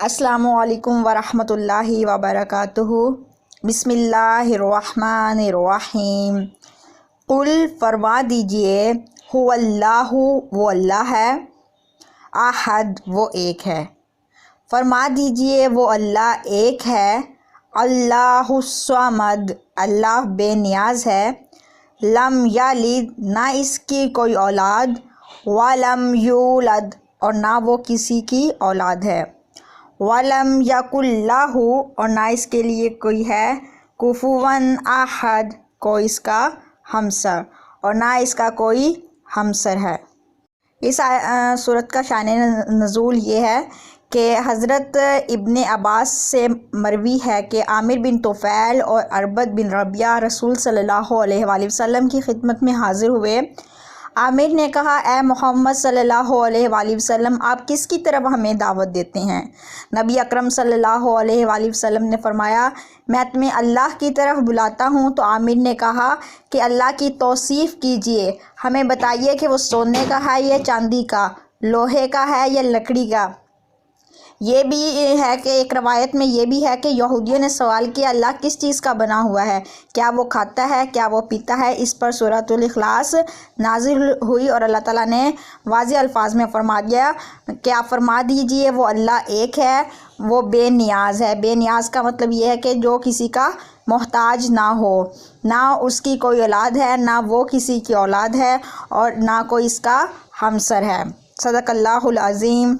السلام علیکم ورحمۃ اللہ وبرکاتہ۔ بسم اللہ الرحمن الرحیم۔ قل فرما دیجئے، هو اللہ وہ اللہ ہے، احد وہ ایک ہے۔ فرما دیجئے وہ اللہ ایک ہے، اللہ الصمد اللہ بے نیاز ہے، لم یلد نہ اس کی کوئی اولاد، ولم یولد اور نہ وہ کسی کی اولاد ہے، وَلَمْ يَكُنْ لَهُ اور نہ اس کے لیے کوئی ہے، کفواً احد کوئی اس کا ہمسر اور نہ اس کا کوئی ہمسر ہے۔ اس سورت کا شان نزول یہ ہے کہ حضرت ابن عباس سے مروی ہے کہ عامر بن طفیل اور اربد بن ربیعہ رسول صلی اللہ علیہ وآلہ وسلم کی خدمت میں حاضر ہوئے۔ عامر نے کہا، اے محمد صلی اللہ علیہ وآلہ وسلم، آپ کس کی طرف ہمیں دعوت دیتے ہیں؟ نبی اکرم صلی اللہ علیہ وآلہ وسلم نے فرمایا، میں تمہیں اللہ کی طرف بلاتا ہوں۔ تو عامر نے کہا کہ اللہ کی توصیف کیجئے، ہمیں بتائیے کہ وہ سونے کا ہے یا چاندی کا، لوہے کا ہے یا لکڑی کا؟ یہ بھی ہے کہ ایک روایت میں یہ بھی ہے کہ یہودیوں نے سوال کیا، اللہ کس چیز کا بنا ہوا ہے؟ کیا وہ کھاتا ہے؟ کیا وہ پیتا ہے؟ اس پر سورۃ الاخلاص نازل ہوئی اور اللہ تعالیٰ نے واضح الفاظ میں فرما دیا کہ آپ فرما دیجئے وہ اللہ ایک ہے، وہ بے نیاز ہے۔ بے نیاز کا مطلب یہ ہے کہ جو کسی کا محتاج نہ ہو، نہ اس کی کوئی اولاد ہے، نہ وہ کسی کی اولاد ہے، اور نہ کوئی اس کا ہمسر ہے۔ صدق اللہ العظیم۔